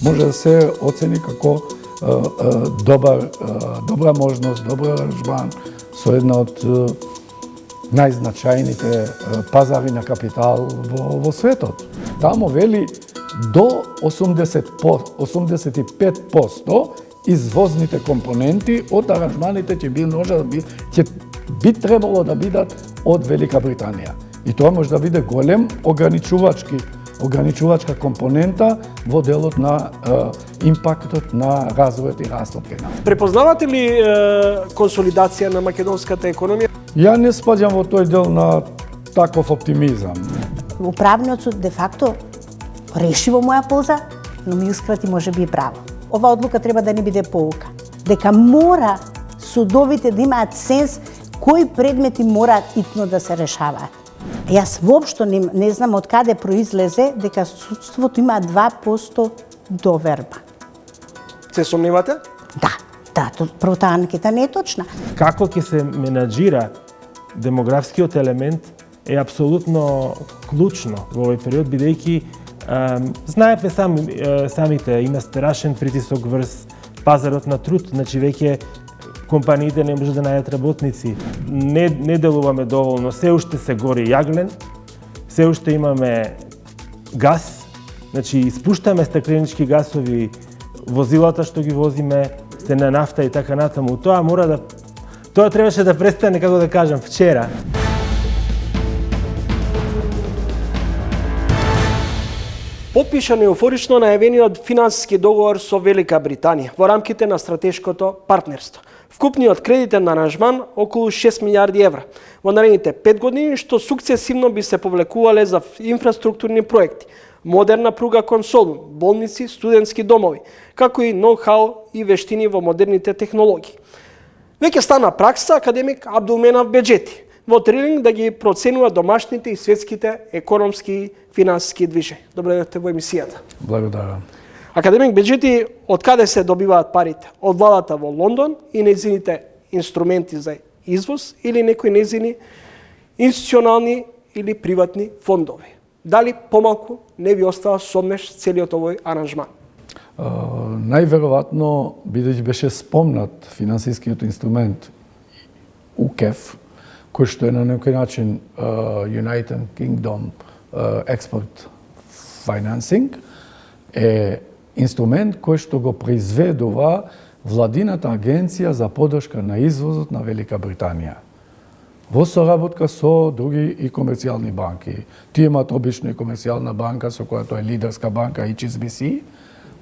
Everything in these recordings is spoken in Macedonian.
може да се оцени како добра можност, добар аранжман со една од најзначајните пазари на капитал во светот. Тамо вели до 85% извозните компоненти од аранжманите ќе би требало да бидат од Велика Британија. И тоа може да биде голем ограничувачка компонента во делот на импактот на развојот и растот кај нас. Препознавате ли консолидација на македонската економија? Ја не спаѓам во тој дел на таков оптимизам. Управниот суд де факто реши во моја полза, но ми ускрати можеби и право. Ова одлука треба да не биде поука. Дека мора судовите да имаат сенс кои предмети мораат итно да се решаваат. Јас воопшто не знам од каде произлезе дека судството има 2% доверба. Се сомневате? Да, прво таа анкета не е точна. Како ќе се менаџира демографскиот елемент е апсолутно клучно во овој период, бидејќи знаете самите, има страшен притисок врз пазарот на труд, значи веќе компаниите не може да најдат работници. Не делуваме доволно, се уште се гори јаглен, се уште имаме газ, значи испуштаме стакленички гасови, возилата што ги возиме се на нафта и така натаму. Тоа требаше да престане, како да кажам, вчера. Подпишан еуфорично најавениот финансиски договор со Велика Британија во рамките на стратешкото партнерство. Вкупниот кредитен аранжман околу 6 милиарди евра во наредните 5 години, што сукцесивно би се повлекувале за инфраструктурни проекти, модерна пруга кон Солун, болници, студентски домови, како и ноу-хау и вештини во модерните технологии. Веќе стана пракса академик Абдулменав Беџети во тренинг да ги проценува домашните и светските економски и финансиски движења. Добре дојдовте во емисијата. Благодарам. Академик Беџети, од каде се добиваат парите? Од владата во Лондон и нејзините инструменти за извоз или некои нејзини институционални или приватни фондови? Дали помалку не ви остава сомнеш целиот овој аранжман? Најверојатно, бидејќи беше спомнат финансискиот инструмент УКЕФ, кој што е на некој начин United Kingdom Export Financing, е инструмент кој што го произведува владината агенција за поддршка на извозот на Велика Британија. Во соработка со други и комерцијални банки. Тие имаат обично и комерцијална банка со која тоа е лидерска банка HSBC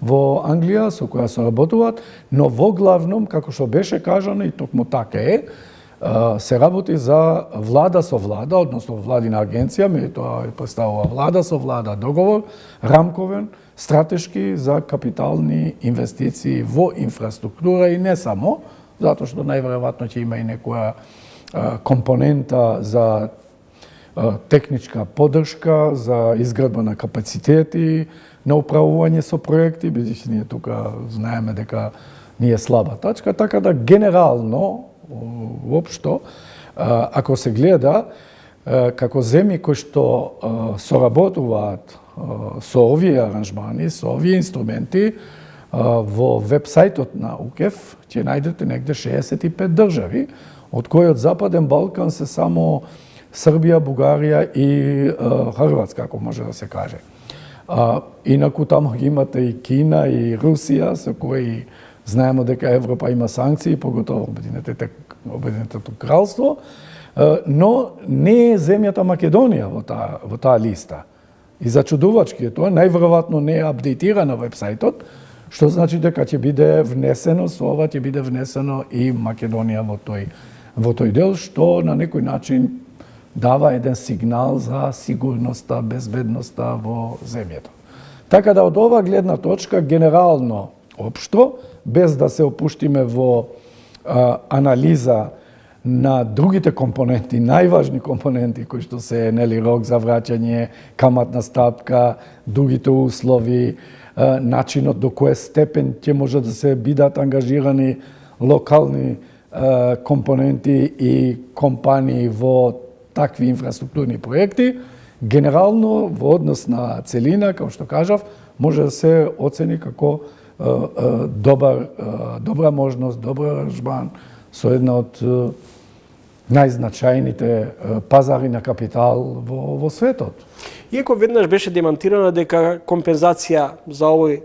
во Англија, со која соработуваат, но во главном, како што беше кажано и токму така е, се работи за влада со влада, односно владина агенција, тоа представува влада со влада договор, рамковен, стратешки за капитални инвестиции во инфраструктура и не само, затоа што најверојатно ќе има и некоја компонента за техничка поддршка, за изградба на капацитети, на управување со проекти, бидејќи ние тука знаеме дека ние слаба тачка, така да генерално воопшто, ако се гледа како земји кои што соработуваат со овие аранжмани, со овие инструменти, во вебсајтот на УКЕФ ќе најдете негде 65 држави, од кои од Западен Балкан се само Србија, Бугарија и Хрватска, ако може да се каже. Инаку таму имате и Кина и Русија, со кои знаеме дека Европа има санкции, поготово Обединетото кралство, но не е земјата Македонија во таа листа. И зачудувачки е тоа, најверојатно не е апдейтирано вебсајтот, што значи дека ќе биде внесено, со ова ќе биде внесено и Македонија во тој дел, што на некој начин дава еден сигнал за сигурноста, безбедноста во земјата. Така да од ова гледна точка, генерално општо, без да се опуштиме во анализа на другите компоненти, најважни компоненти кои што се рок за враќање, каматна стапка, другите услови, начинот до кој степен ќе може да се бидат ангажирани локални компоненти и компании во такви инфраструктурни проекти, генерално во однос на целина, како што кажав, може да се оцени како добра можност, добар аранжман со една од најзначајните пазари на капитал во светот. Иако веднаш беше демонтирано дека компензација за овој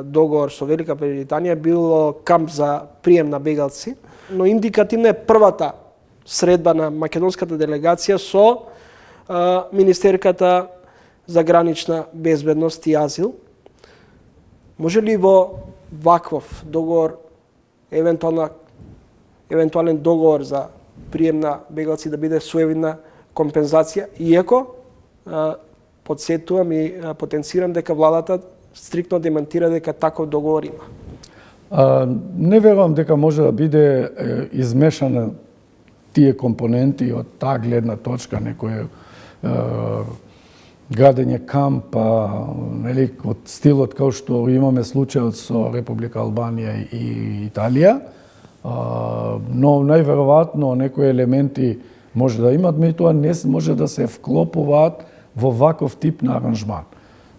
договор со Велика Британија било камп за прием на бегалци, но индикативна е првата средба на македонската делегација со Министерката за гранична безбедност и азил. Може ли во ваков договор, евентуален договор за прием на бегалци да биде соевидна компензација, иако подсетувам и потенцирам дека владата стриктно демонтира дека таков договор има? Не верувам дека може да биде измешана тие компоненти од таа гледна точка, некој градење кампа, нели, од стилот како што имаме случајот со Република Албанија и Италија, но најверојатно некои елементи може да имат, меѓутоа не може да се вклопуваат во ваков тип на аранжман.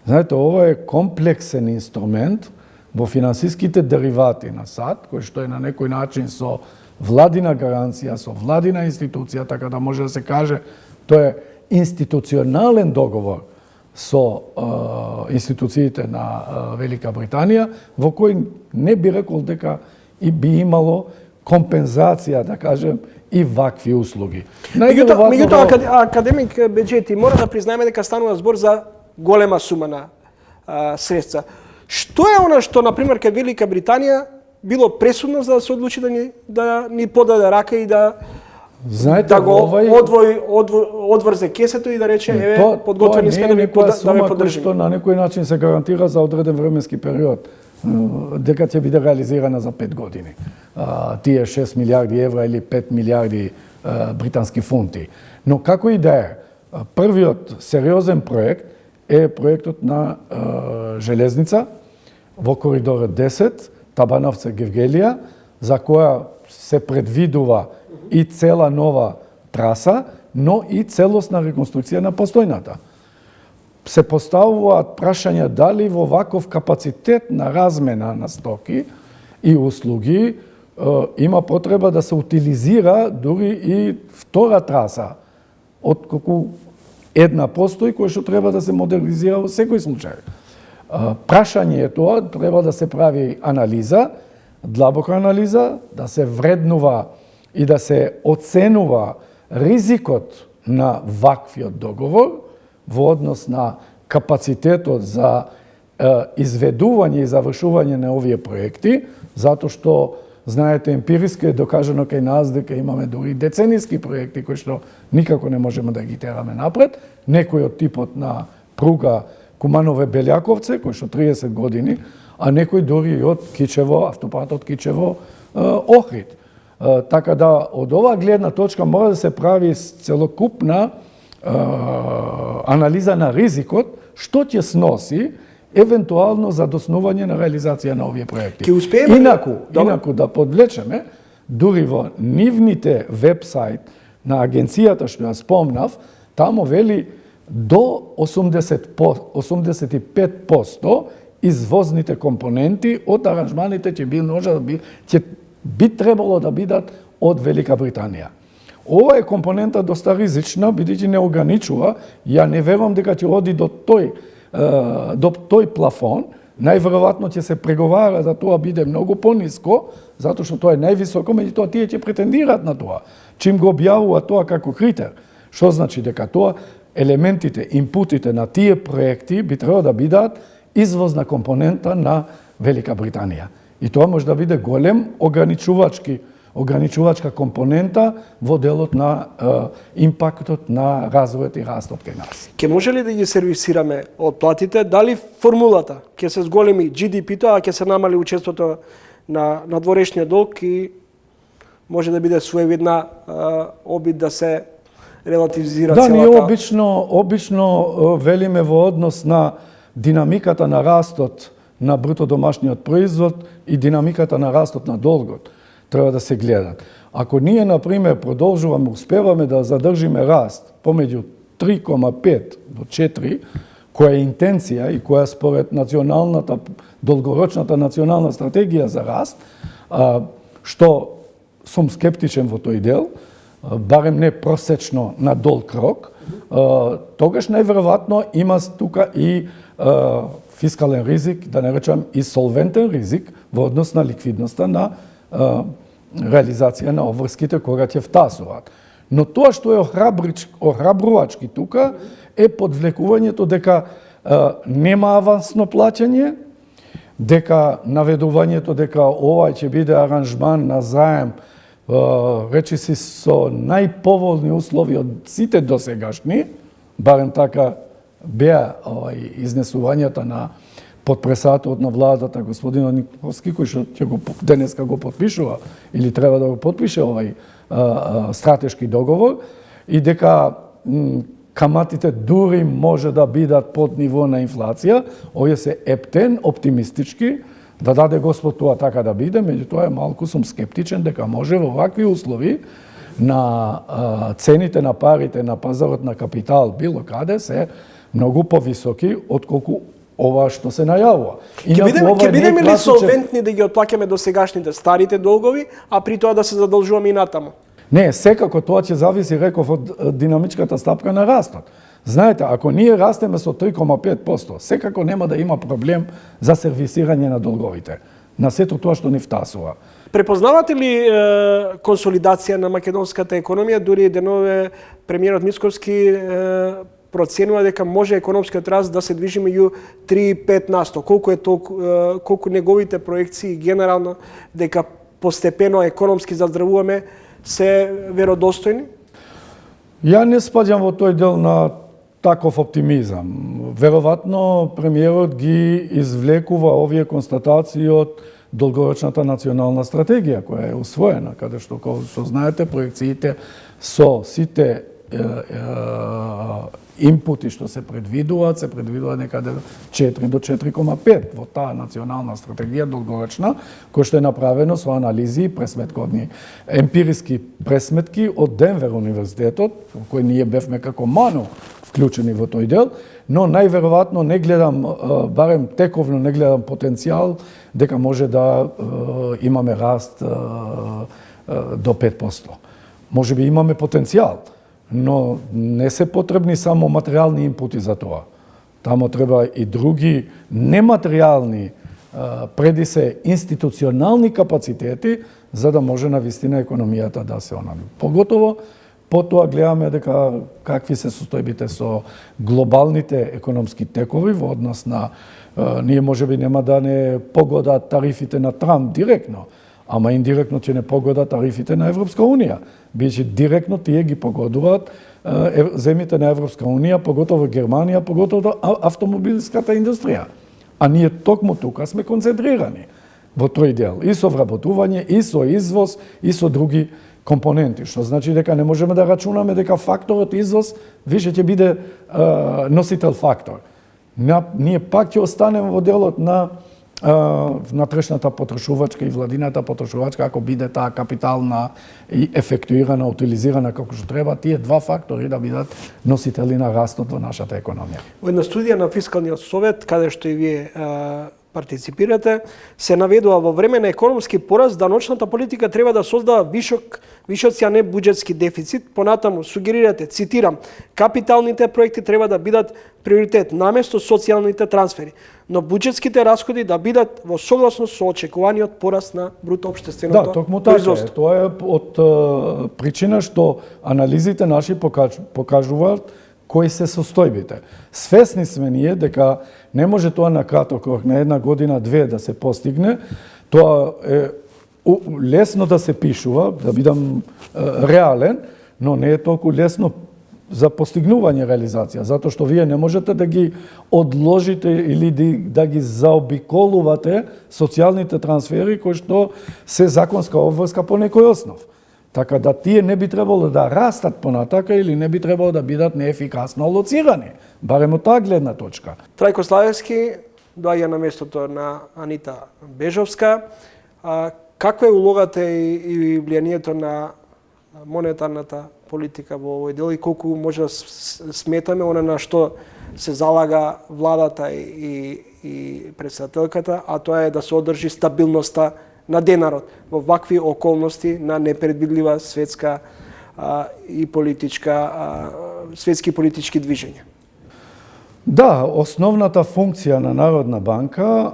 Знаете, ова е комплексен инструмент во финансиските деривати на САД, кој што е на некој начин со владина гаранција, со владина институција, така да може да се каже, тоа е институционален договор со институциите на Велика Британија, во кој не би рекол дека и би имало компензација, да кажем, и вакви услуги. Меѓутоа, академик Беџети, мора да признаеме дека станува збор за голема сума на средства. Што е она што, например, кај Велика Британија било пресудно за да се одлучи да ни подаде рака и да Знаете, да го одврзе кесето и да рече, еве, подготвени сме да ви поддржиме. Тоа на некој начин се гарантира за одреден временски период, дека ќе биде реализирана за 5 години. Тие 6 милиарди евра или 5 милиарди британски фунти. Но како и да е, првиот сериозен проект е проектот на железница во коридорот 10, Табановце-Гевгелија, за која се предвидува и цела нова траса, но и целосна реконструкција на постојната. Се поставуваат прашања дали во ваков капацитет на размена на стоки и услуги има потреба да се утилизира дури и втора траса, отколку една постои која што треба да се модернизира во секој случај. Прашање е тоа, треба да се прави анализа, длабока анализа, да се вреднува и да се оценува ризикот на ваквиот договор во однос на капацитетот за изведување и завршување на овие проекти, затоа што, знаете, емпириски е докажано кај нас дека имаме дури децениски проекти кои што никако не можеме да ги тераме напред. Некој од типот на пруга Куманове-Белјаковце, кој што 30 години, а некој дури и од Кичево, автопатот Кичево-Охрид. Така да, од оваа гледна точка мора да се прави целокупна анализа на ризикот, што ќе сноси евентуално задоснување на реализација на овие проекти. Инаку да подвлечеме, дури во нивните вебсайт на агенцијата што ја спомнав, тамо вели до 85% извозните компоненти од аранжманите ќе би требало да бидат од Велика Британија. Ова е компонента доста ризична, бидејќи не ограничува. Ја не верувам дека ќе оди до тој плафон. Најверојатно ќе се преговара за тоа биде многу пониско, затоа што тоа е највисоко, меѓутоа тие ќе претендираат на тоа. Чим го објавуваат тоа како критер, што значи дека тоа елементите, инпутите на тие проекти би требало да бидат извозна компонента на Велика Британија. И тоа може да биде голем ограничувачка компонента во делот на импактот на развојот и растот кај нас. Ке може ли да ги сервисираме од платите? Дали формулата ќе се зголеми GDP-то, а ќе се намали учеството на надворешниот долг и може да биде своевидна обид да се релативизира целата? Да, ние обично велиме во однос на динамиката на растот на бруто домашниот производ и динамиката на растот на долгот треба да се гледат. Ако ние, например, продолжуваме, успеваме да задржиме раст помеѓу 3,5 до 4, која е интенција и која според долгорочната национална стратегија за раст, што сум скептичен во тој дел, барем не просечно на долг рок, тогаш најверојатно има тука и фискален ризик, да не речам и солвентен ризик во однос на ликвидноста на реализација на обврските кога ќе втасуваат. Но тоа што е охрабрувачки тука е подвлекувањето дека нема авансно плаќање, дека наведувањето дека ова ќе биде аранжман на заем, речиси со најповолни услови од сите досегашни, барем така беа изнесувањата на подпредседателот на владата господинот Николовски, кој што денеска го потпишува или треба да го потпише овај стратешки договор, и дека каматите дури може да бидат под ниво на инфлација. Овие се ептен, оптимистички, да даде Господ тоа така да биде, меѓутоа малку сум скептичен дека може во вакви услови на цените на парите на пазарот на капитал било каде се многу повисоки отколку ова што се најавува. Ќе бидеме ли солвентни да ги отплаќаме досегашните старите долгови, а при тоа да се задолжуваме и натаму? Не, секако тоа ќе зависи, реков, од динамичката стапка на растот. Знаете, ако ние растеме со 3,5%, секако нема да има проблем за сервисирање на долговите, на сето тоа што ни втасува. Препознавате ли консолидација на македонската економија, дури денове премиерот Мицкоски проценува дека може економскиот раст да се движи меѓу 3-5%. Колку неговите проекции генерално дека постепено економски заздравуваме се веродостојни? Ја не спаѓам во тој дел на таков оптимизам. Веројатно премиерот ги извлекува овие констатации од долгорочната национална стратегија која е усвоена, каде што, како што знаете, проекциите со сите импути што се предвидуваат некаде 4 до 4,5 во таа национална стратегија долгорочна, која што е направено со анализи и пресметковни емпириски пресметки од Денвер универзитетот, кој ние бевме како МАНУ вклучени во тој дел, но најверојатно не гледам, барем тековно не гледам потенцијал дека може да имаме раст до 5%. Може би имаме потенцијал, но не се потребни само материјални инпути за тоа. Тамо треба и други нематеријални, преди се институционални капацитети, за да може навистина економијата да се онади. Поготово, потоа гледаме дека какви се состојбите со глобалните економски текови во однос на ние можеби нема да не погодат тарифите на Трамп директно, ама индиректно ќе не погодат тарифите на Европска Унија. Бидејќи директно тие ги погодуваат земјите на Европска Унија, поготово Германија, поготово автомобилската индустрија. А ние токму тука сме концентрирани во тој дел, и со вработување, и со извоз, и со други компоненти, што значи дека не можеме да рачунаме дека факторот извоз више ќе биде носител фактор. Ние пак ќе останеме во делот на внатрешната потрошувачка и владината потрошувачка, ако биде таа капитална и ефектуирана, утилизирана како што треба, тие два фактори да бидат носители на растот во нашата економија. Во една студија на Фискалниот совет, каде што и вие партиципирате, се наведува во време на економски пораст даночната политика треба да создава вишоци, а не буџетски дефицит. Понатаму сугерирате, цитирам, капиталните проекти треба да бидат приоритет наместо социјалните трансфери, но буџетските расходи да бидат во согласност со очекуваниот пораст на бруто општественото да, токму така е. Тоа е од причина што анализите наши покажуваат кои се состојбите. Свесни сме ние дека не може тоа на краток рок, на една година, две да се постигне. Тоа е лесно да се пишува, да бидам реален, но не е толку лесно за постигнување реализација, затоа што вие не можете да ги одложите или да ги заобиколувате социјалните трансфери кои што се законска обврска по некој основ. Така да тие не би требало да растат понатака или не би требало да бидат неефикасно алоцирани, барем од таа гледна точка. Трајко Славевски доаѓа на местото на Анита Бежовска. Каква е улогата и влијанието на монетарната политика во овој дел и колку може да сметаме оно на што се залага владата и председателката, а тоа е да се одржи стабилноста на денарот во вакви околности на непредвидлива светска и политичка светски политички движења. Да, основната функција на Народна банка,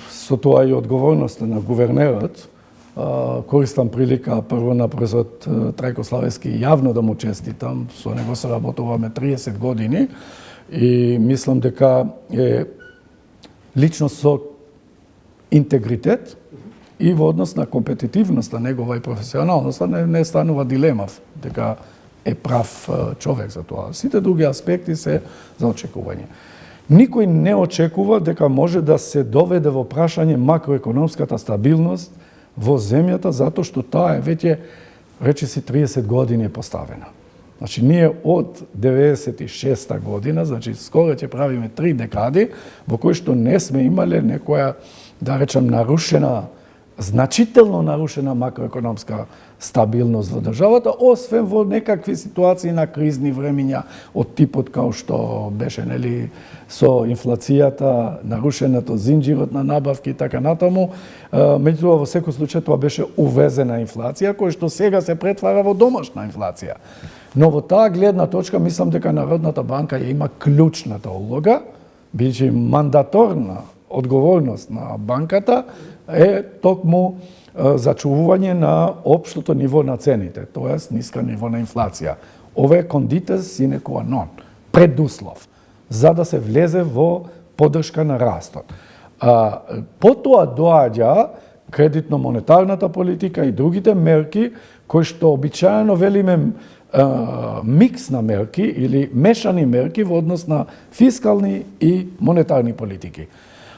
со тоа и одговорноста на гувернерот, користам прилика прво на професор Трајко Славевски јавно да му честитам, со него се работуваме 30 години и мислам дека е личност со интегритет и во однос на компетитивноста негова и професионалноста не станува дилема дека е прав човек за тоа. Сите други аспекти се за очекување. Никој не очекува дека може да се доведе во прашање макроекономската стабилност во земјата, затоа што таа е веќе, речиси, 30 години е поставена. Значи, ние од 96-та година, значи скоро ќе правиме 3 декади, во кои што не сме имале некоја, да речем, значително нарушена макроекономска стабилност во државата, освен во некакви ситуации на кризни времиња од типот као што беше, нели, со инфлацијата, нарушеното зинџирот на набавки и така натаму. Меѓутоа, во секој случај тоа беше увезена инфлација, која што сега се претвара во домашна инфлација. Но во таа гледна точка, мислам дека Народната банка ја има клучната улога, бидејќи мандаторна одговорност на банката е токму зачувување на општото ниво на цените, тоест ниска ниво на инфлација. Ова е кондите sine qua non, предуслов, за да се влезе во поддршка на растот. Потоа доаѓа кредитно-монетарната политика и другите мерки, кои што обичаено велиме микс на мерки или мешани мерки во однос на фискални и монетарни политики.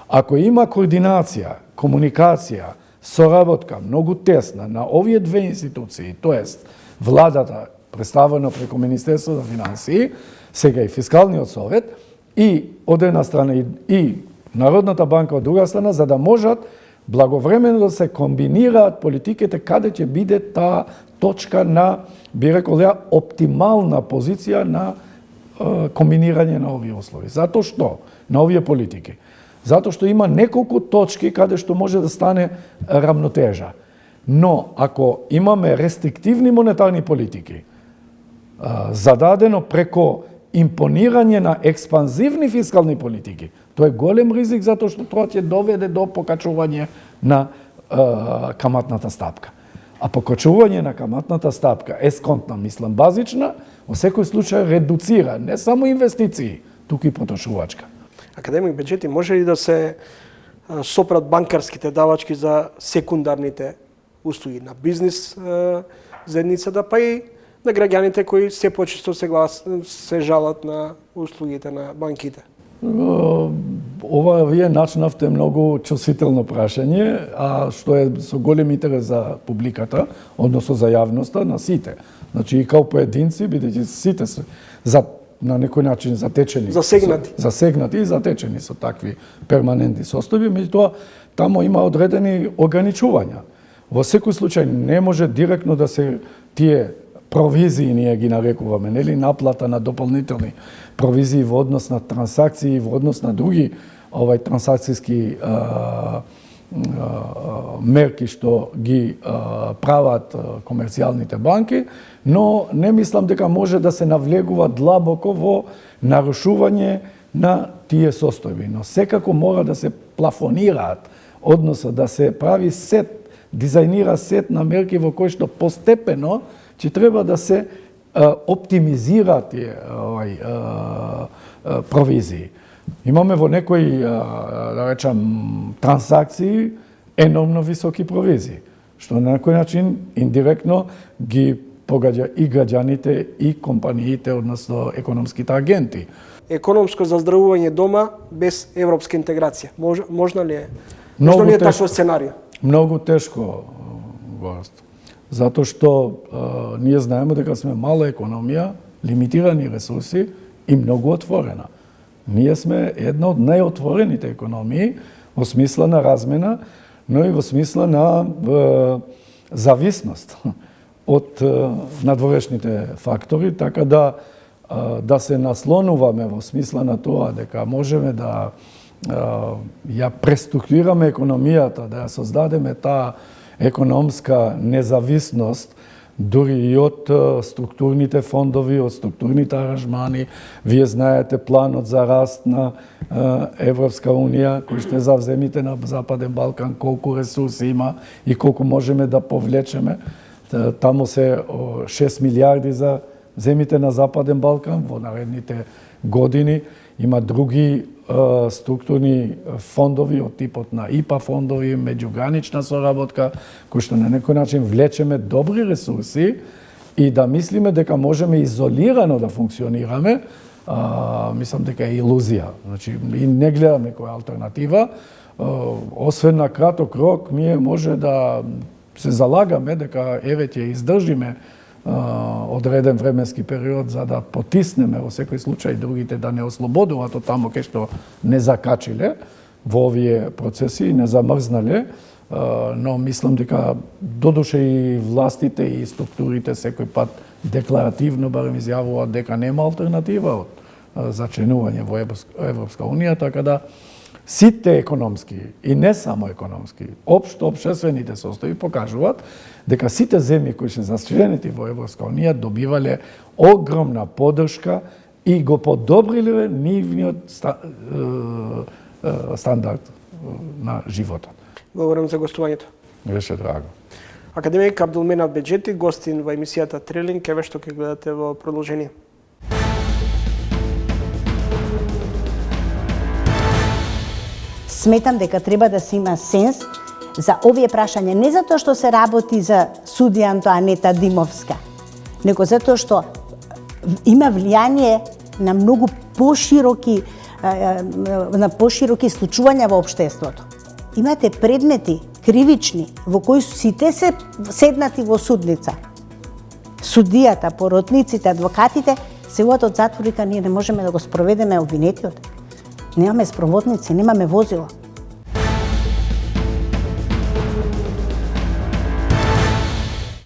Ако има координација, комуникација, соработка многу тесна на овие две институции, тоест владата представено преку Министерството за финансии, сега и Фискалниот совет, и од една страна и Народната банка од друга страна, за да можат благовремено да се комбинираат политиките каде ќе биде таа точка на, би рекол ја, оптимална позиција на комбинирање на овие услови. Затоа што на овие политики? Затоа што има неколку точки каде што може да стане рамнотежа. Но ако имаме рестриктивни монетарни политики, зададено преко импонирање на експанзивни фискални политики, тоа е голем ризик затоа што тоа ќе доведе до покачување на каматната стапка. А покачување на каматната стапка, есконтна, мислам, базична, во секој случај редуцира не само инвестиции, туку и потрошувачка. Академик Беџети, може ли да се сопрат банкарските давачки за секундарните услуги на бизнис заедницата, па и на граѓаните кои се почесто се жалат на услугите на банките? Ова вие начинавте многу чувствително прашање, а што е со голем интерес за публиката, односно за јавноста, на сите. Значи и као поединци, бидејќи сите се на некој начин затечени. Засегнати и затечени со такви перманентни состојби, меѓутоа таму има одредени ограничувања. Во секој случај не може директно да се тие провизии, ние ги нарекуваме, нели, наплата на дополнителни провизии во однос на трансакции, во однос на други трансакцијски мерки што ги прават комерцијалните банки, но не мислам дека може да се навлегува длабоко во нарушување на тие состојби. Но секако мора да се плафонираат, односно да се прави сет, дизајнира сет на мерки во кои што постепено ќе треба да се оптимизираат тие провизии. Имаме во некои, да речам, трансакции енормно високи провизии, што на некој начин индиректно ги погаѓа и граѓаните и компаниите, односно економските агенти. Економско заздравување дома без европска интеграција. Можна ли е? Можна ли е такво сценарио? Многу тешко, Гораст. Затоа што ние знаеме дека сме мала економија, лимитирани ресурси и многу отворена. Ние сме една од најотворените економии во смисла на размена, но и во смисла на зависност од надворешните фактори, така да се наслонуваме во смисла на тоа дека можеме да ја преструктурираме економијата, да ја создадеме таа економска независност, дури и од структурните фондови, од структурните аранжмани. Вие знаете планот за раст на Европска Унија, кој ще за земите на Западен Балкан, колку ресурси има и колку можеме да повлечеме. Таму се 6 милиарди за земите на Западен Балкан во наредните години. Има други структурни фондови од типот на ИПА фондови, меѓугранична соработка, кои што на некој начин влечеме добри ресурси и да мислиме дека можеме изолирано да функционираме, мислам дека е илузија. Значи, и не гледаме која алтернатива. Освен на краток рок, ние може да се залагаме дека еве ќе издржиме одреден временски период за да потиснеме во секој случај другите да не ослободуваат од тамо кај што не закачиле во овие процеси и не замрзнале, но мислам дека додуше и властите и структурите секој пат декларативно барем изјавуваат дека нема алтернатива за членување во Европска Унија, така да сите економски и не само економски, општо општествените состојби покажуваат дека сите земји кои се зачленети во Европска Унија добивале огромна поддршка и го подобриле нивниот стандард на животот. Благодарам за гостувањето. Беше драго. Академик Абдулменав Беџети, гостин во емисијата Трилинг, еве што ќе гледате во продолжение. Сметам дека треба да се има сенс за овие прашања, не затоа што се работи за судија Антоанета Димовска, него затоа што има влијание на многу пошироки случувања во општеството. Имате предмети кривични во кои сите се седнати во судница. Судијата, поротниците, адвокатите се од затворите, ние не можеме да го спроведеме обвинетиот. Немаме спроводници, немаме возило.